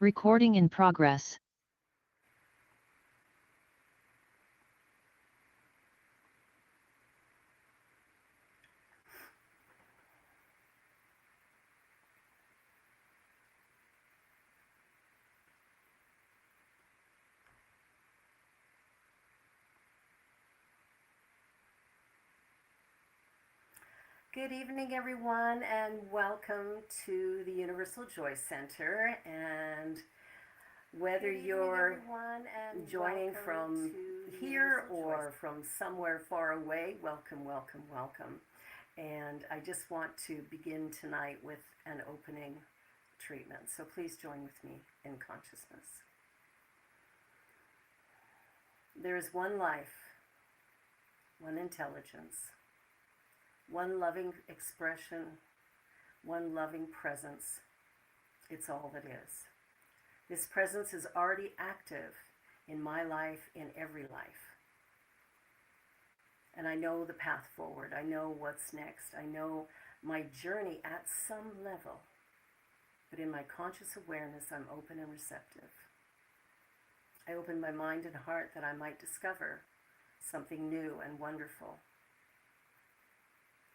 Recording in progress. Good evening, everyone, and welcome to the Universal Joy Center. And whether you're joining from here or from somewhere far away, welcome, welcome, welcome. And I just want to begin tonight with an opening treatment. So please join with me in consciousness. There is one life, one intelligence, one loving expression, one loving presence. It's all that is. This presence is already active in my life, in every life. And I know the path forward. I know what's next. I know my journey at some level. But in my conscious awareness, I'm open and receptive. I open my mind and heart that I might discover something new and wonderful.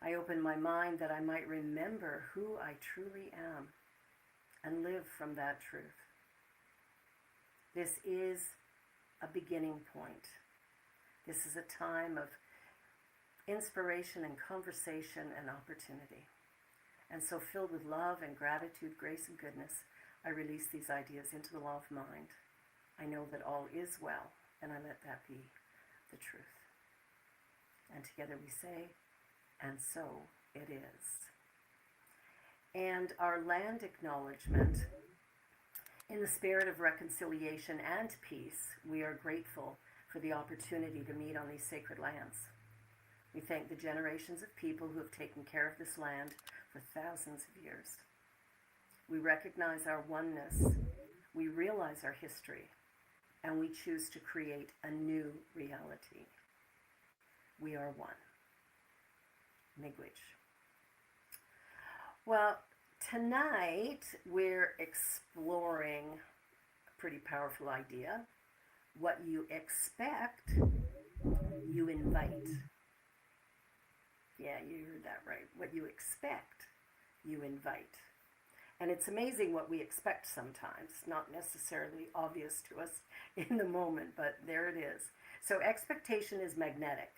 I open my mind that I might remember who I truly am and live from that truth. This is a beginning point. This is a time of inspiration and conversation and opportunity. And so filled with love and gratitude, grace and goodness, I release these ideas into the law of mind. I know that all is well, and I let that be the truth. And together we say, and so it is. And our land acknowledgement, in the spirit of reconciliation and peace, we are grateful for the opportunity to meet on these sacred lands. We thank the generations of people who have taken care of this land for thousands of years. We recognize our oneness, we realize our history, and we choose to create a new reality. We are one. Miigwech. Well, tonight we're exploring a pretty powerful idea. What you expect, you invite. Yeah, you heard that right. What you expect, you invite. And it's amazing what we expect sometimes, not necessarily obvious to us in the moment, but there it is. So expectation is magnetic.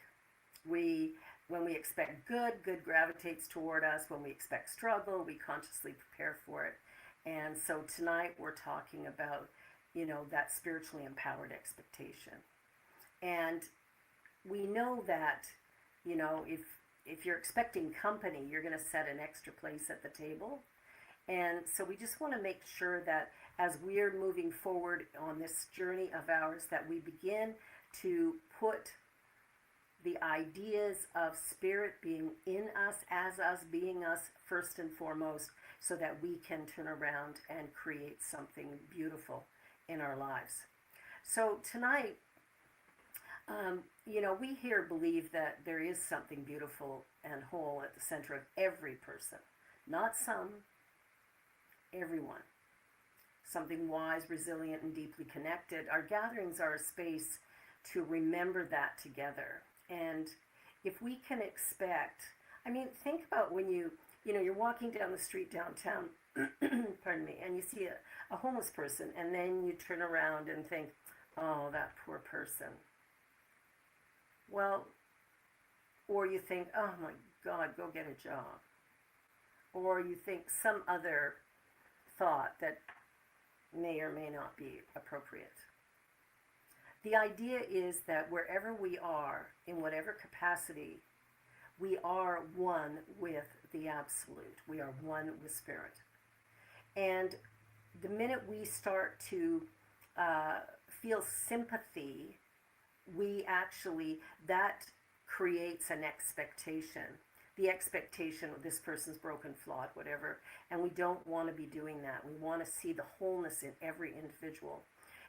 When we expect good gravitates toward us. When we expect struggle, we consciously prepare for it. And so tonight we're talking about, that spiritually empowered expectation. And we know that, if you're expecting company, you're going to set an extra place at the table. And so we just want to make sure that as we're moving forward on this journey of ours, that we begin to put the ideas of spirit being in us, as us, being us first and foremost, so that we can turn around and create something beautiful in our lives. So tonight, we here believe that there is something beautiful and whole at the center of every person. Not some, everyone. Something wise, resilient, and deeply connected. Our gatherings are a space to remember that together. And if we can expect, think about when you're walking down the street downtown, pardon me, and you see a homeless person, and then you turn around and think, oh, that poor person. Well, or you think, oh my God, go get a job. Or you think some other thought that may or may not be appropriate. The idea is that wherever we are, in whatever capacity, we are one with the Absolute. We are one with Spirit. And the minute we start to feel sympathy, that creates an expectation. The expectation of this person's broken, flawed, whatever. And we don't want to be doing that. We want to see the wholeness in every individual.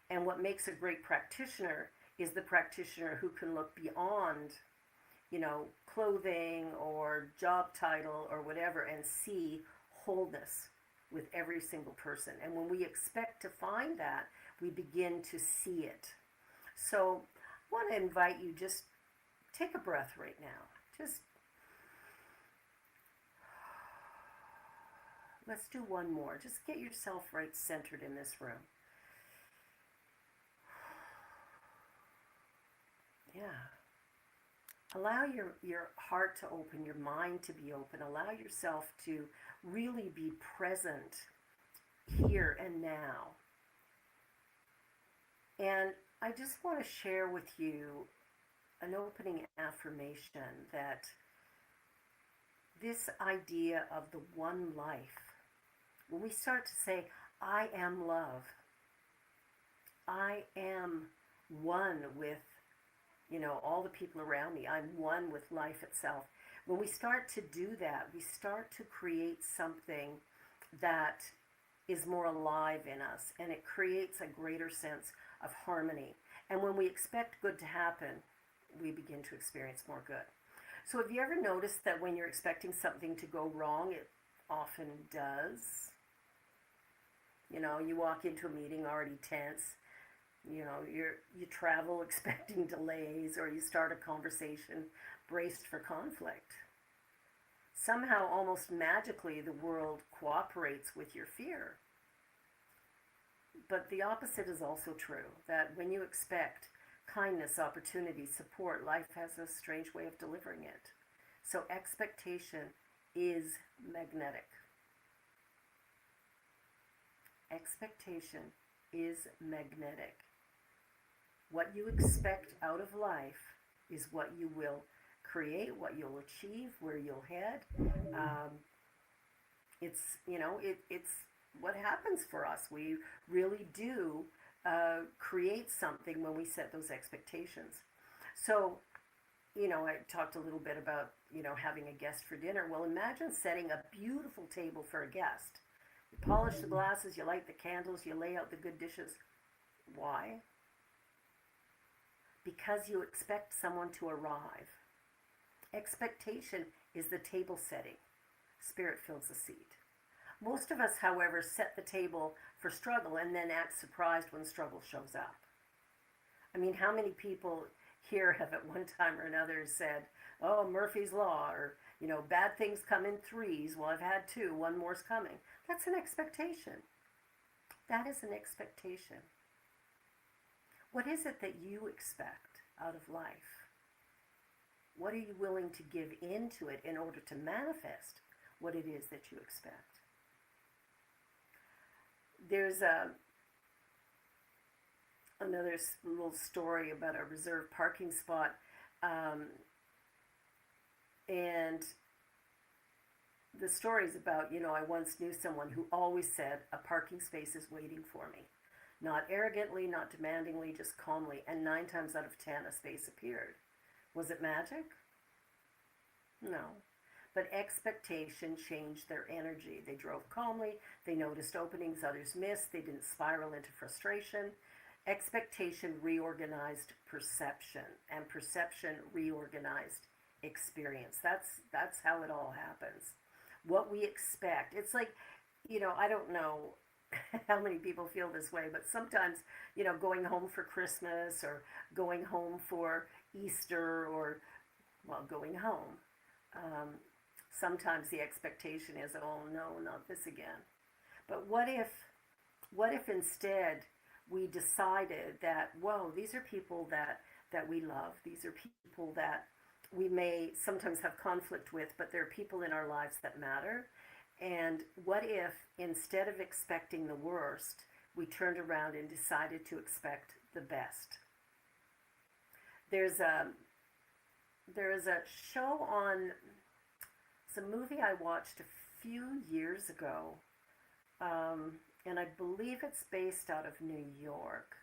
And what makes a great practitioner is the practitioner who can look beyond, clothing or job title or whatever and see wholeness with every single person. And when we expect to find that, we begin to see it. So I want to invite you, just take a breath right now. Just let's do one more. Just get yourself right centered in this room. Yeah. Allow your heart to open, your mind to be open. Allow yourself to really be present here and now. And I just want to share with you an opening affirmation that this idea of the one life, when we start to say, I am love, I am one with, all the people around me, I'm one with life itself. When we start to do that, we start to create something that is more alive in us, and it creates a greater sense of harmony. And when we expect good to happen, we begin to experience more good. So have you ever noticed that when you're expecting something to go wrong, it often does? You walk into a meeting already tense. You travel expecting delays, or you start a conversation braced for conflict. Somehow, almost magically, the world cooperates with your fear. But the opposite is also true, that when you expect kindness, opportunity, support, life has a strange way of delivering it. So expectation is magnetic. Expectation is magnetic. What you expect out of life is what you will create, what you'll achieve, where you'll head. It's what happens for us. We really do create something when we set those expectations. So, I talked a little bit about, having a guest for dinner. Well, imagine setting a beautiful table for a guest. You polish the glasses, you light the candles, you lay out the good dishes. Why? Because you expect someone to arrive. Expectation is the table setting. Spirit fills the seat. Most of us, however, set the table for struggle and then act surprised when struggle shows up. I mean, how many people here have at one time or another said, oh, Murphy's Law, or, bad things come in threes. Well, I've had two, one more's coming. That's an expectation. That is an expectation. What is it that you expect out of life? What are you willing to give into it in order to manifest what it is that you expect? There's another little story about a reserved parking spot, and the story is about, I once knew someone who always said, a parking space is waiting for me. Not arrogantly, not demandingly, just calmly, and 9 times out of 10 a space appeared. Was it magic? No. But expectation changed their energy. They drove calmly, they noticed openings others missed, they didn't spiral into frustration. Expectation reorganized perception, and perception reorganized experience. That's how it all happens. What we expect. It's like, I don't know how many people feel this way, but sometimes, going home for Christmas or going home for Easter or, going home. Sometimes the expectation is, oh no, not this again. But what if instead we decided that, whoa, these are people that we love. These are people that we may sometimes have conflict with, but they're people in our lives that matter. And what if, instead of expecting the worst, we turned around and decided to expect the best? There's a show on, it's a movie I watched a few years ago, and I believe it's based out of New York.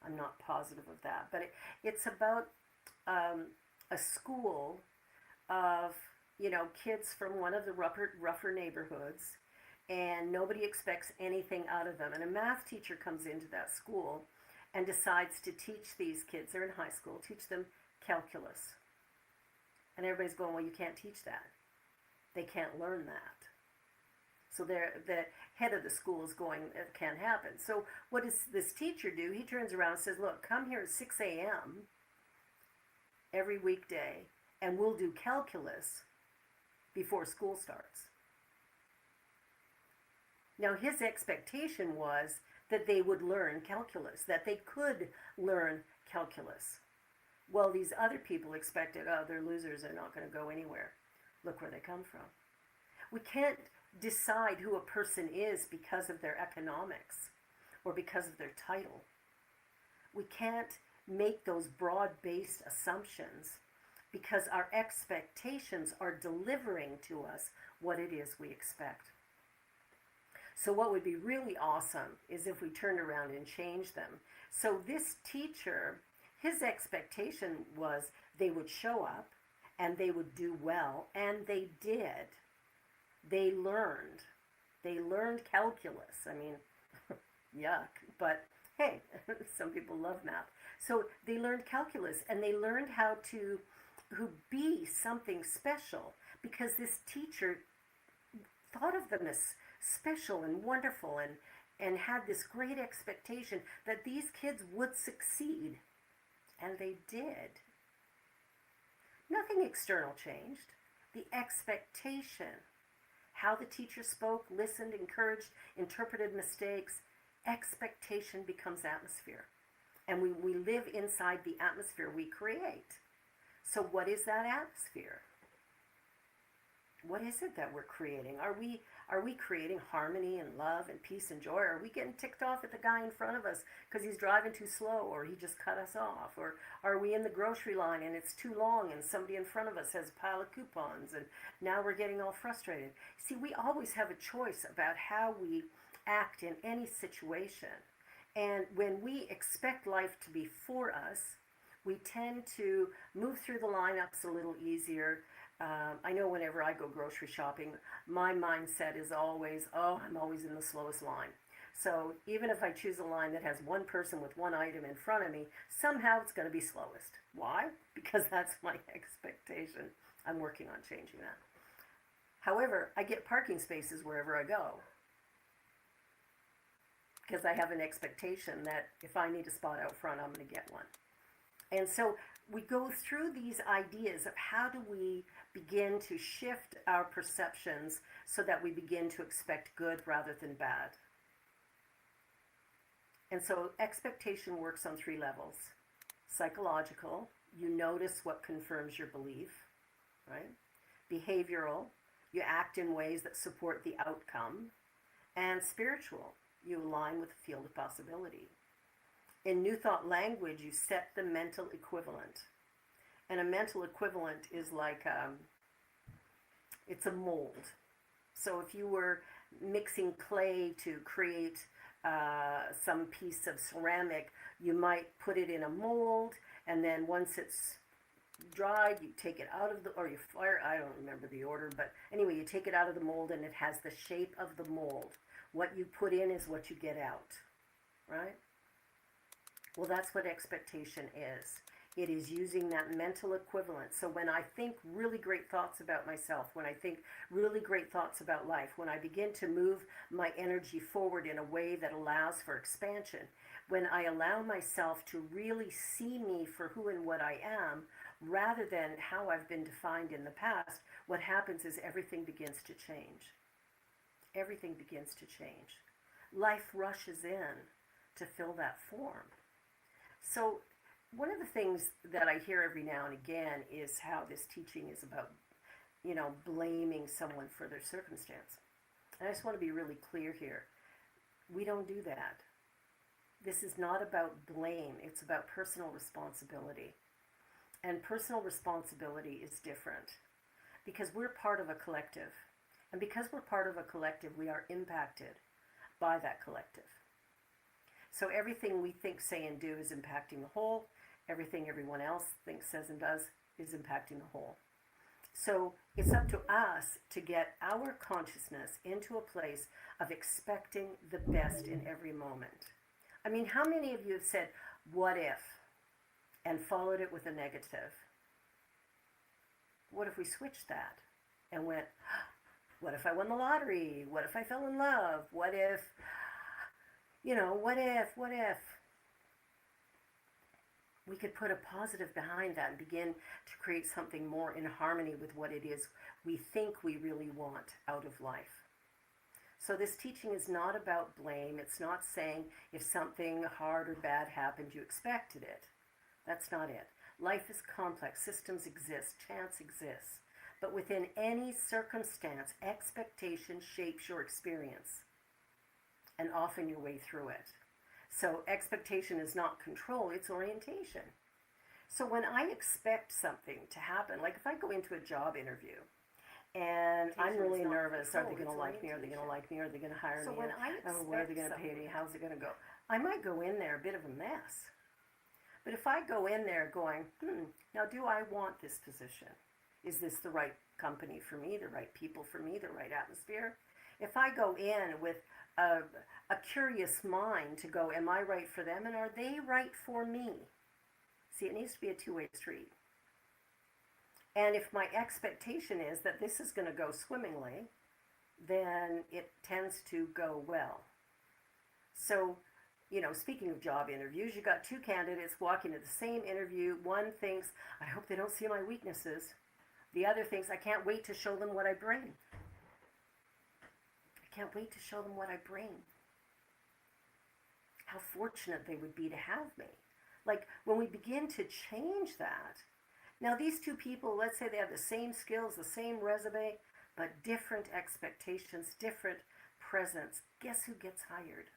I'm not positive of that, but it's about a school of kids from one of the rougher neighborhoods, and nobody expects anything out of them. And a math teacher comes into that school and decides to teach these kids, they're in high school, teach them calculus. And everybody's going, well, you can't teach that. They can't learn that. So the head of the school is going, it can't happen. So what does this teacher do? He turns around and says, look, come here at 6 a.m. every weekday, and we'll do calculus before school starts. Now, his expectation was that they would learn calculus, that they could learn calculus. Well, these other people expected, oh, they're losers, they're not going to go anywhere. Look where they come from. We can't decide who a person is because of their economics or because of their title. We can't make those broad-based assumptions because our expectations are delivering to us what it is we expect. So what would be really awesome is if we turned around and changed them. So this teacher, his expectation was they would show up and they would do well, and they did. They learned. They learned calculus. I mean, yuck, but hey, some people love math. So they learned calculus, and they learned how to be something special, because this teacher thought of them as special and wonderful, and had this great expectation that these kids would succeed, and they did. Nothing external changed. The expectation, how the teacher spoke, listened, encouraged, interpreted mistakes, expectation becomes atmosphere. And we live inside the atmosphere we create. So what is that atmosphere? What is it that we're creating? Are we creating harmony and love and peace and joy? Are we getting ticked off at the guy in front of us because he's driving too slow, or he just cut us off? Or are we in the grocery line and it's too long and somebody in front of us has a pile of coupons and now we're getting all frustrated? See, we always have a choice about how we act in any situation. And when we expect life to be for us, we tend to move through the lineups a little easier. I know whenever I go grocery shopping, my mindset is always, oh, I'm always in the slowest line. So even if I choose a line that has one person with one item in front of me, somehow it's going to be slowest. Why? Because that's my expectation. I'm working on changing that. However, I get parking spaces wherever I go, because I have an expectation that if I need a spot out front, I'm going to get one. And so we go through these ideas of how do we begin to shift our perceptions so that we begin to expect good rather than bad. And so expectation works on 3 levels. Psychological, you notice what confirms your belief, right? Behavioral, you act in ways that support the outcome. And spiritual, you align with the field of possibility. In New Thought language, you set the mental equivalent. And a mental equivalent is like, it's a mold. So if you were mixing clay to create some piece of ceramic, you might put it in a mold, and then once it's dried, you take it out of or you fire, I don't remember the order, but anyway, you take it out of the mold and it has the shape of the mold. What you put in is what you get out, right? Well, that's what expectation is. It is using that mental equivalent. So when I think really great thoughts about myself, when I think really great thoughts about life, when I begin to move my energy forward in a way that allows for expansion, when I allow myself to really see me for who and what I am, rather than how I've been defined in the past, what happens is everything begins to change. Everything begins to change. Life rushes in to fill that form. So one of the things that I hear every now and again is how this teaching is about, blaming someone for their circumstance. And I just want to be really clear here. We don't do that. This is not about blame. It's about personal responsibility. And personal responsibility is different because we're part of a collective. And because we're part of a collective, we are impacted by that collective. So everything we think, say, and do is impacting the whole. Everything everyone else thinks, says, and does is impacting the whole. So it's up to us to get our consciousness into a place of expecting the best in every moment. I mean, how many of you have said, what if, and followed it with a negative? What if we switched that and went, What if I won the lottery? What if I fell in love? What if, what if? We could put a positive behind that and begin to create something more in harmony with what it is we think we really want out of life. So this teaching is not about blame. It's not saying if something hard or bad happened, you expected it. That's not it. Life is complex. Systems exist. Chance exists. But within any circumstance, expectation shapes your experience and often your way through it. So expectation is not control, it's orientation. So when I expect something to happen, like if I go into a job interview and I'm really nervous, are they going to like me? Are they going to like me? Are they going to hire me? So when I expect what are they going to pay me? How's it going to go? I might go in there a bit of a mess. But if I go in there going, now do I want this position? Is this the right company for me, the right people for me, the right atmosphere? If I go in with a curious mind to go, am I right for them and are they right for me? See, it needs to be a two-way street. And if my expectation is that this is going to go swimmingly, then it tends to go well. So, speaking of job interviews, you got two candidates walking to the same interview. One thinks, I hope they don't see my weaknesses. The other thinks, I can't wait to show them what I bring. I can't wait to show them what I bring. How fortunate they would be to have me. Like, when we begin to change that, now these two people, let's say they have the same skills, the same resume, but different expectations, different presence. Guess who gets hired?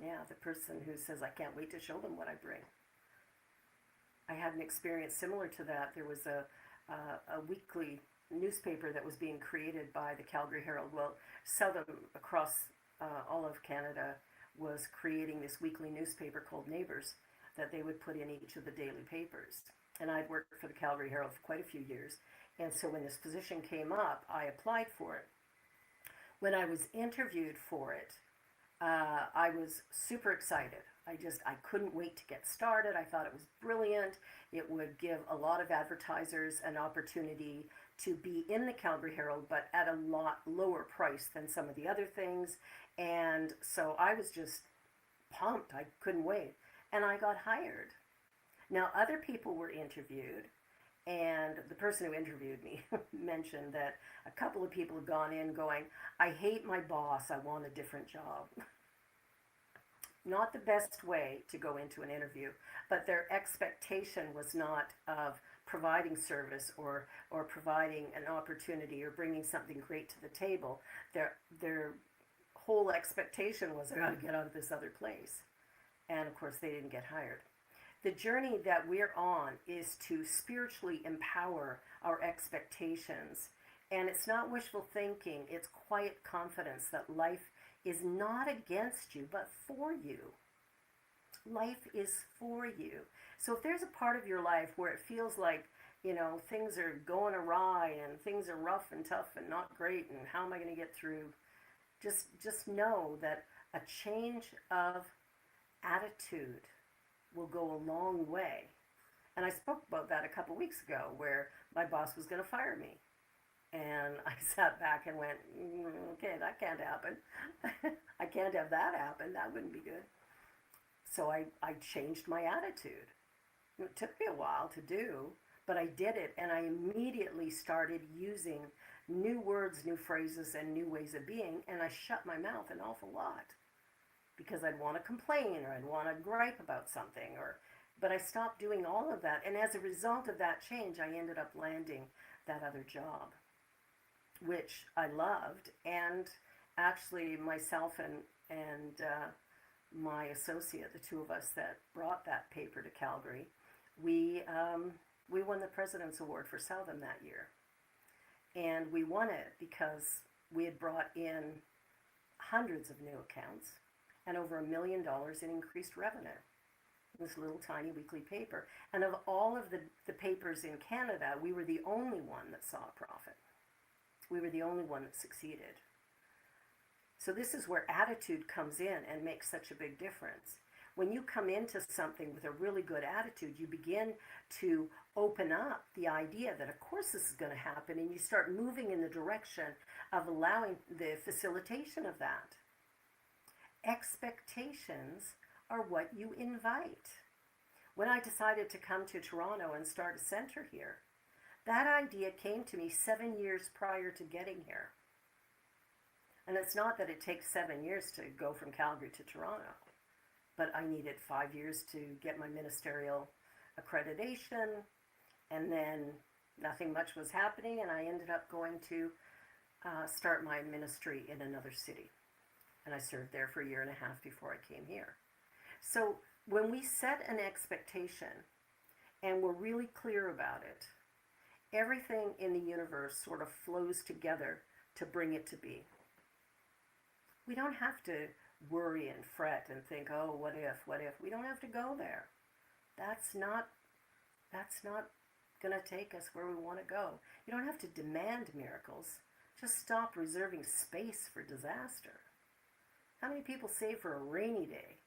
Yeah, the person who says, I can't wait to show them what I bring. I had an experience similar to that. There was a weekly newspaper that was being created by the Calgary Herald. Well, Southern across all of Canada was creating this weekly newspaper called Neighbours that they would put in each of the daily papers. And I'd worked for the Calgary Herald for quite a few years. And so when this position came up, I applied for it. When I was interviewed for it, I was super excited. I couldn't wait to get started. I thought it was brilliant. It would give a lot of advertisers an opportunity to be in the Calgary Herald, but at a lot lower price than some of the other things. And so I was just pumped. I couldn't wait. And I got hired. Now, other people were interviewed, and the person who interviewed me mentioned that a couple of people had gone in going, I hate my boss, I want a different job. Not the best way to go into an interview, but their expectation was not of providing service or providing an opportunity or bringing something great to the table. Their whole expectation was, I got to get out of this other place. And of course, they didn't get hired. The journey that we're on is to spiritually empower our expectations. And it's not wishful thinking, it's quiet confidence that life is not against you, but for you. Life is for you. So if there's a part of your life where it feels like, things are going awry and things are rough and tough and not great and how am I going to get through, just know that a change of attitude will go a long way. And I spoke about that a couple weeks ago where my boss was going to fire me. And I sat back and went, okay, that can't happen. I can't have that happen. That wouldn't be good. So I changed my attitude. It took me a while to do, but I did it. And I immediately started using new words, new phrases, and new ways of being. And I shut my mouth an awful lot because I'd want to complain or I'd want to gripe about something. But I stopped doing all of that. And as a result of that change, I ended up landing that other job, which I loved. And actually myself and my associate, the two of us that brought that paper to Calgary, we won the President's Award for Southern that year. And we won it because we had brought in hundreds of new accounts and over $1 million in increased revenue. This little tiny weekly paper. And of all of the papers in Canada, we were the only one that saw a profit. We were the only one that succeeded. So this is where attitude comes in and makes such a big difference. When you come into something with a really good attitude, you begin to open up the idea that, of course, this is going to happen, and you start moving in the direction of allowing the facilitation of that. Expectations are what you invite. When I decided to come to Toronto and start a center here, that idea came to me 7 years prior to getting here. And it's not that it takes 7 years to go from Calgary to Toronto, but I needed 5 years to get my ministerial accreditation, and then nothing much was happening, and I ended up going to start my ministry in another city. And I served there for a year and a half before I came here. So when we set an expectation and we're really clear about it, everything in the universe sort of flows together to bring it to be. We don't have to worry and fret and think, oh, what if? We don't have to go there. That's not going to take us where we want to go. You don't have to demand miracles. Just stop reserving space for disaster. How many people save for a rainy day?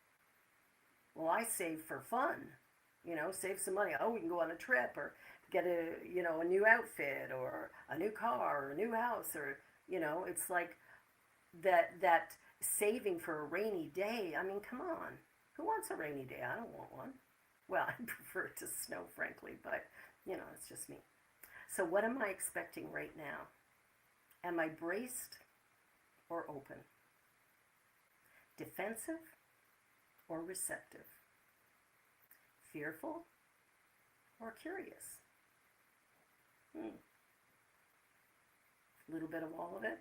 Well, I save for fun. Save some money. Oh, we can go on a trip, or get a new outfit, or a new car, or a new house, or, it's like that saving for a rainy day. I mean, come on. Who wants a rainy day? I don't want one. Well, I prefer it to snow, frankly, but, it's just me. So what am I expecting right now? Am I braced or open? Defensive or receptive? Fearful or curious? A little bit of all of it.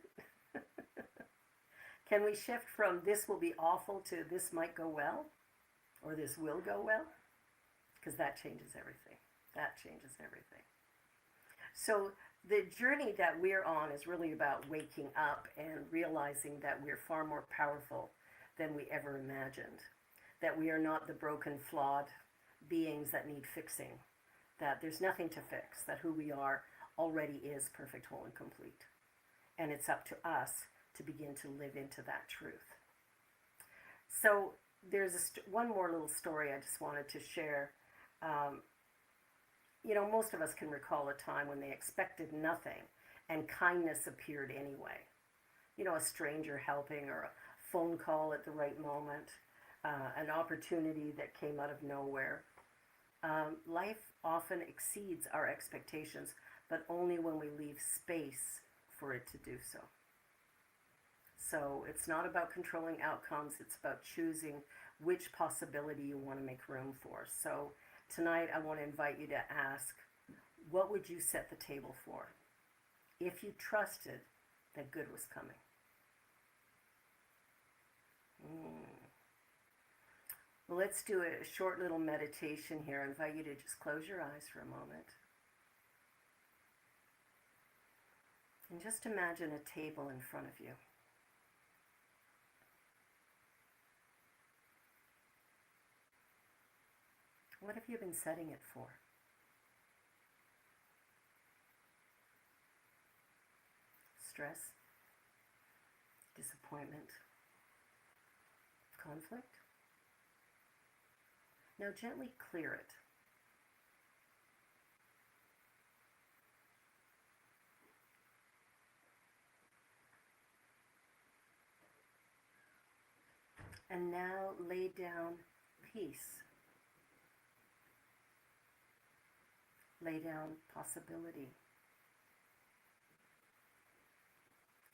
Can we shift from this will be awful to this might go well? Or this will go well? Because that changes everything. That changes everything. So the journey that we're on is really about waking up and realizing that we're far more powerful than we ever imagined. That we are not the broken, flawed beings that need fixing. That there's nothing to fix. That who we are already is perfect, whole, and complete. And it's up to us to begin to live into that truth. So there's one more little story I just wanted to share. Most of us can recall a time when they expected nothing and kindness appeared anyway. A stranger helping, or a phone call at the right moment, an opportunity that came out of nowhere. Life often exceeds our expectations, but only when we leave space for it to do so. So it's not about controlling outcomes, it's about choosing which possibility you want to make room for. So tonight I want to invite you to ask, what would you set the table for if you trusted that good was coming? Well, let's do a short little meditation here. I invite you to just close your eyes for a moment. And just imagine a table in front of you. What have you been setting it for? Stress, disappointment, conflict? Now gently clear it. And now lay down peace. Lay down possibility.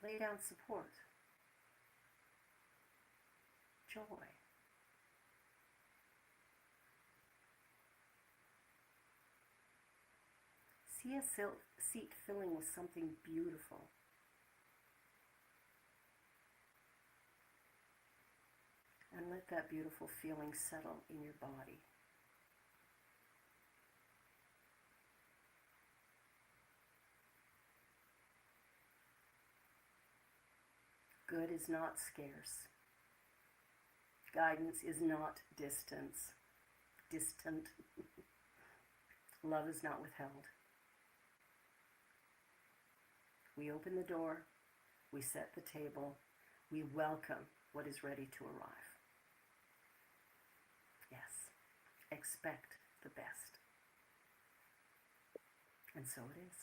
Lay down support. Joy. See a seat filling with something beautiful. And let that beautiful feeling settle in your body. Good is not scarce. Guidance is not distant. Love is not withheld. We open the door, we set the table, we welcome what is ready to arrive. Yes, expect the best. And so it is.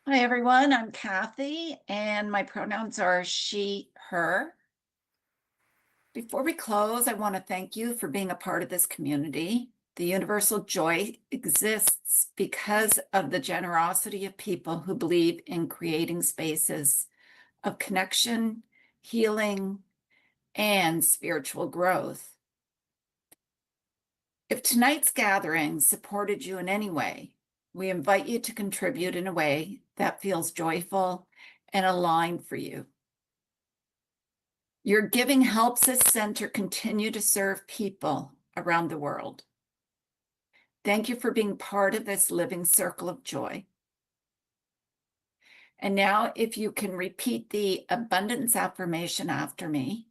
Hi, everyone. I'm Kathy, and my pronouns are she, her. Before we close, I want to thank you for being a part of this community. The universal joy exists because of the generosity of people who believe in creating spaces of connection, healing, and spiritual growth. If tonight's gathering supported you in any way, we invite you to contribute in a way that feels joyful and aligned for you. Your giving helps this center continue to serve people around the world. Thank you for being part of this living circle of joy. And now, if you can repeat the abundance affirmation after me.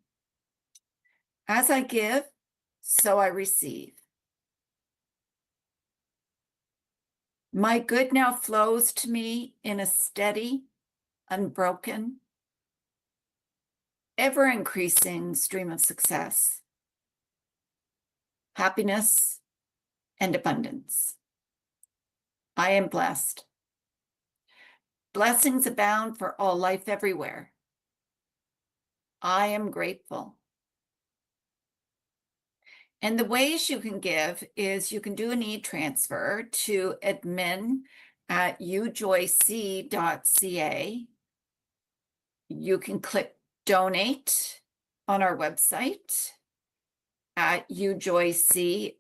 As I give, so I receive. My good now flows to me in a steady, unbroken, ever-increasing stream of success, happiness, and abundance. I am blessed. Blessings abound for all life everywhere. I am grateful. And the ways you can give is you can do an e-transfer to admin@ujoyc.ca. You can click donate on our website at ujoyc.ca.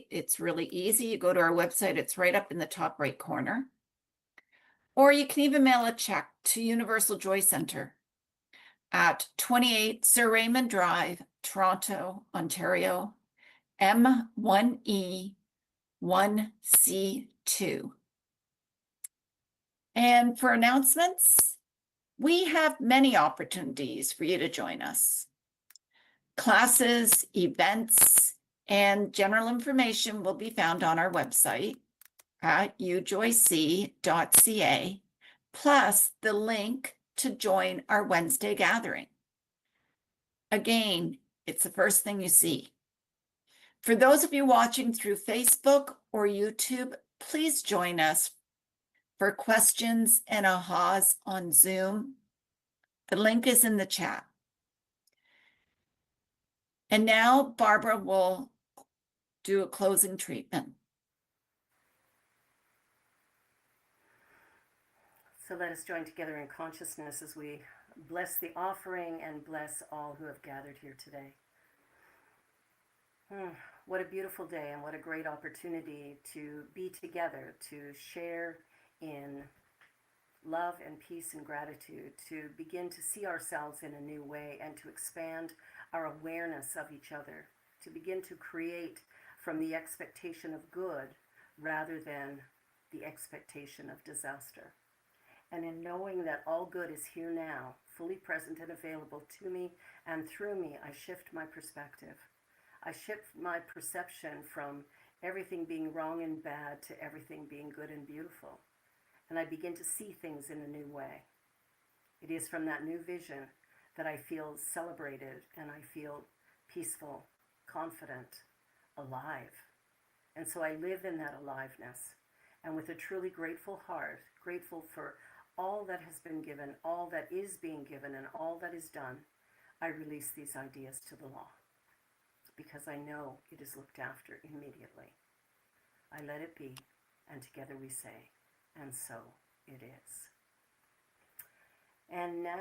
It's really easy. You go to our website, it's right up in the top right corner. Or you can even mail a check to Universal Joy Center at 28 Sir Raymond Drive, Toronto, Ontario, M1E1C2. And for announcements, we have many opportunities for you to join us. Classes, events, and general information will be found on our website at ujoyc.ca, plus the link to join our Wednesday gathering. Again, it's the first thing you see. For those of you watching through Facebook or YouTube, please join us for questions and ahas on Zoom. The link is in the chat. And now Barbara will do a closing treatment. So let us join together in consciousness as we bless the offering and bless all who have gathered here today. What a beautiful day and what a great opportunity to be together, to share in love and peace and gratitude, to begin to see ourselves in a new way and to expand our awareness of each other, to begin to create from the expectation of good rather than the expectation of disaster. And in knowing that all good is here now, fully present and available to me and through me, I shift my perspective. I shift my perception from everything being wrong and bad to everything being good and beautiful. And I begin to see things in a new way. It is from that new vision that I feel celebrated and I feel peaceful, confident, alive. And so I live in that aliveness and with a truly grateful heart, grateful for all that has been given, all that is being given, and all that is done, I release these ideas to the law because I know it is looked after immediately. I let it be, and together we say, and so it is. And now